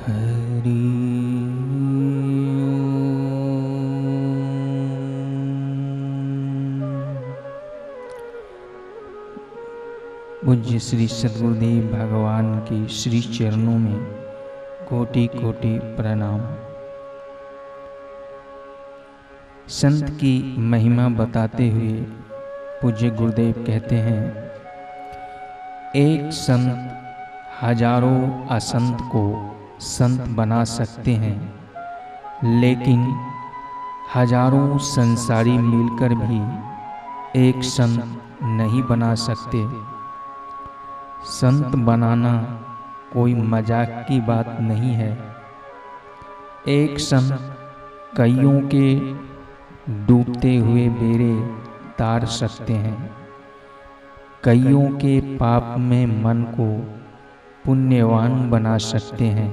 हरि पूज्य श्री सद्गुरुदेव भगवान के श्री चरणों में कोटि कोटि प्रणाम। संत की महिमा बताते हुए पूज्य गुरुदेव कहते हैं, एक संत हजारों असंत को संत बना सकते हैं, लेकिन हजारों संसारी मिलकर भी एक संत नहीं बना सकते। संत बनाना कोई मजाक की बात नहीं है। एक संत कईयों के डूबते हुए बेड़े तार सकते हैं, कईयों के पाप में मन को पुण्यवान बना सकते हैं,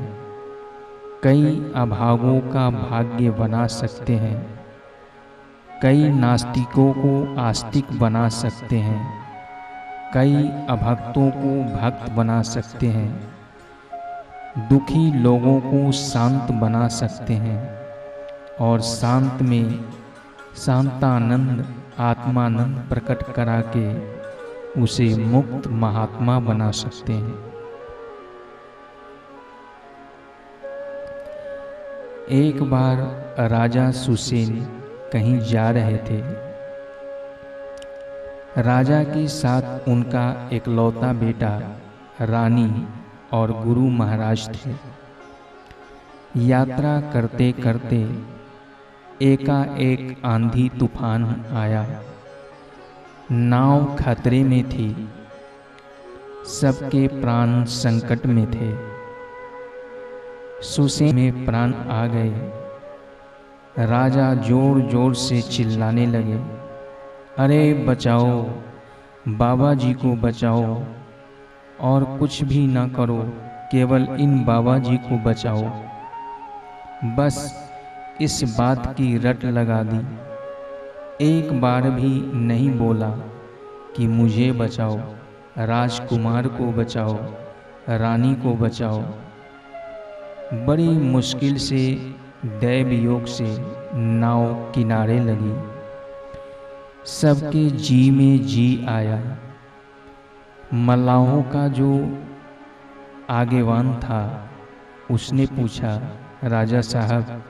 कई अभागों का भाग्य बना सकते हैं, कई नास्तिकों को आस्तिक बना सकते हैं, कई अभक्तों को भक्त बना सकते हैं, दुखी लोगों को शांत बना सकते हैं और शांत में शांतानंद आत्मानंद प्रकट करा के उसे मुक्त महात्मा बना सकते हैं। एक बार राजा सुसेन कहीं जा रहे थे। राजा के साथ उनका इकलौता बेटा, रानी और गुरु महाराज थे। यात्रा करते करते एकाएक आंधी तूफान आया। नाव खतरे में थी, सबके प्राण संकट में थे। सुसेन में प्राण आ गए। राजा जोर जोर से चिल्लाने लगे, अरे बचाओ, बाबा जी को बचाओ, और कुछ भी ना करो, केवल इन बाबा जी को बचाओ। बस इस बात की रट लगा दी, एक बार भी नहीं बोला कि मुझे बचाओ, राजकुमार को बचाओ, रानी को बचाओ। बड़ी मुश्किल से दैव योग से नाव किनारे लगी। सबके जी में जी आया। मल्लाहों का जो आगेवान था उसने पूछा, राजा साहब,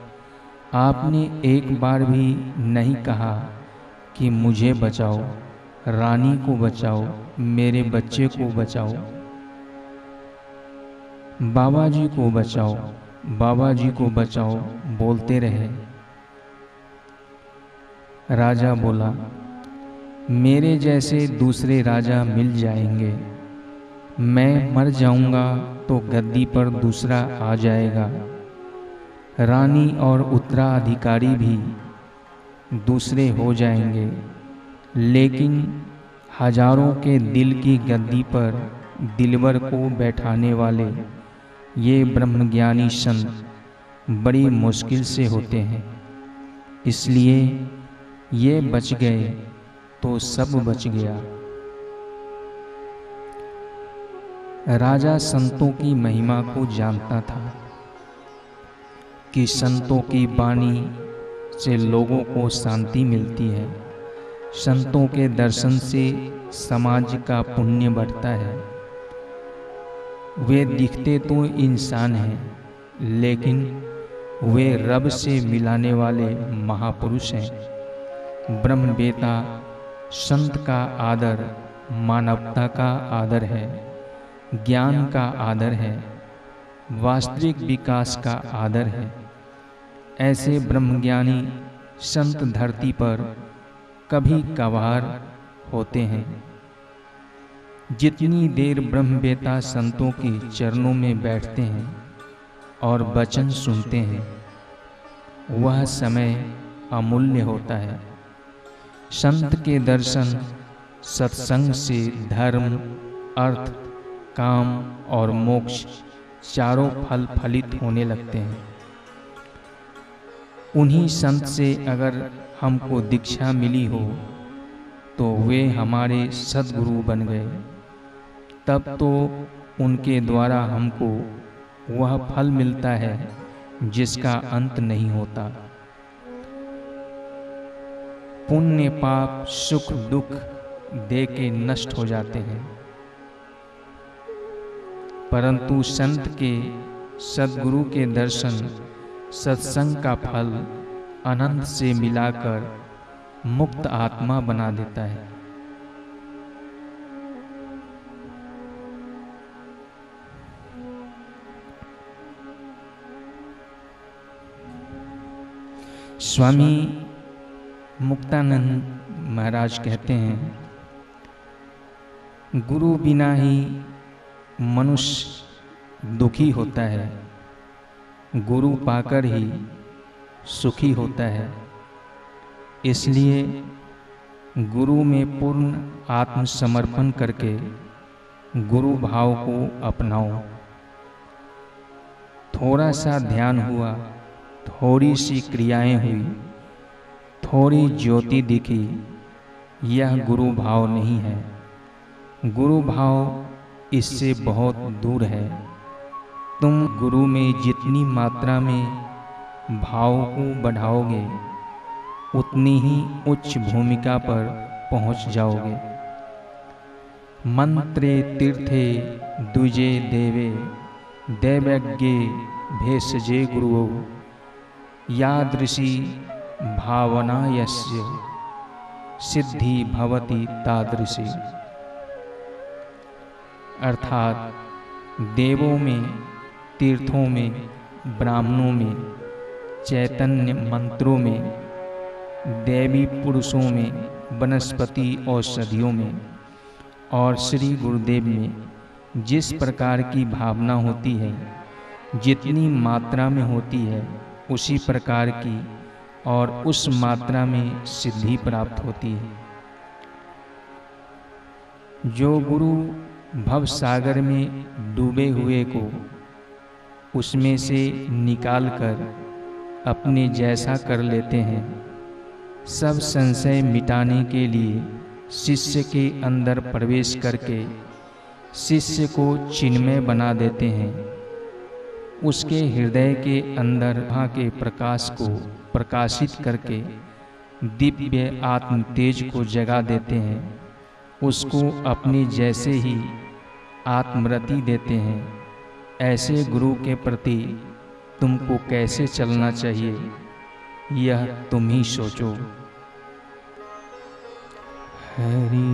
आपने एक बार भी नहीं कहा कि मुझे बचाओ, रानी को बचाओ, मेरे बच्चे को बचाओ, बाबा जी को बचाओ, बाबा जी को बचाओ बोलते रहे। राजा बोला, मेरे जैसे दूसरे राजा मिल जाएंगे। मैं मर जाऊंगा तो गद्दी पर दूसरा आ जाएगा। रानी और उत्तराधिकारी भी दूसरे हो जाएंगे, लेकिन हजारों के दिल की गद्दी पर दिलवर को बैठाने वाले ये ब्रह्मज्ञानी संत बड़ी मुश्किल से होते हैं। इसलिए ये बच गए तो सब बच गया। राजा संतों की महिमा को जानता था कि संतों की वाणी से लोगों को शांति मिलती है। संतों के दर्शन से समाज का पुण्य बढ़ता है। वे दिखते तो इंसान हैं, लेकिन वे रब से मिलाने वाले महापुरुष हैं। ब्रह्मवेता संत का आदर मानवता का आदर है, ज्ञान का आदर है, वास्तविक विकास का आदर है। ऐसे ब्रह्मज्ञानी संत धरती पर कभी कभार होते हैं। जितनी देर ब्रह्मवेता संतों के चरणों में बैठते हैं और वचन सुनते हैं, वह समय अमूल्य होता है। संत के दर्शन सत्संग से धर्म, अर्थ, काम और मोक्ष चारों फल फलित होने लगते हैं। उन्हीं संत से अगर हमको दीक्षा मिली हो तो वे हमारे सद्गुरु बन गए। तब तो उनके द्वारा हमको वह फल मिलता है जिसका अंत नहीं होता। पुण्य पाप सुख दुख दे के नष्ट हो जाते हैं, परंतु संत के सद्गुरु के दर्शन सत्संग का फल अनंत से मिलाकर मुक्त आत्मा बना देता है। स्वामी मुक्तानंद महाराज कहते हैं, गुरु बिना ही मनुष्य दुखी होता है, गुरु पाकर ही सुखी होता है। इसलिए गुरु में पूर्ण आत्मसमर्पण करके गुरु भाव को अपनाओ। थोड़ा सा ध्यान हुआ, थोड़ी सी क्रियाएं हुई, थोड़ी ज्योति दिखी, यह गुरु भाव नहीं है। गुरु भाव इससे बहुत दूर है। तुम गुरु में जितनी मात्रा में भाव को बढ़ाओगे, उतनी ही उच्च भूमिका पर पहुंच जाओगे। मंत्रे तीर्थे दुजे देवे दैवज्ञे भेषजे गुरुओ यादृशी भावना यस्य सिद्धि भवति तादृशी। अर्थात देवों में, तीर्थों में, ब्राह्मणों में, चैतन्य मंत्रों में, देवी पुरुषों में, वनस्पति औषधियों में और श्री गुरुदेव में जिस प्रकार की भावना होती है, जितनी मात्रा में होती है, उसी प्रकार की और उस मात्रा में सिद्धि प्राप्त होती है। जो गुरु भव सागर में डूबे हुए को उसमें से निकालकर अपने जैसा कर लेते हैं, सब संशय मिटाने के लिए शिष्य के अंदर प्रवेश करके शिष्य को चिन्मय बना देते हैं। उसके हृदय के अंदर वहाँ के प्रकाश को प्रकाशित करके दिव्य आत्म तेज को जगा देते हैं। उसको अपने जैसे ही आत्मरति देते हैं। ऐसे गुरु के प्रति तुमको कैसे चलना चाहिए, यह तुम ही सोचो। हरि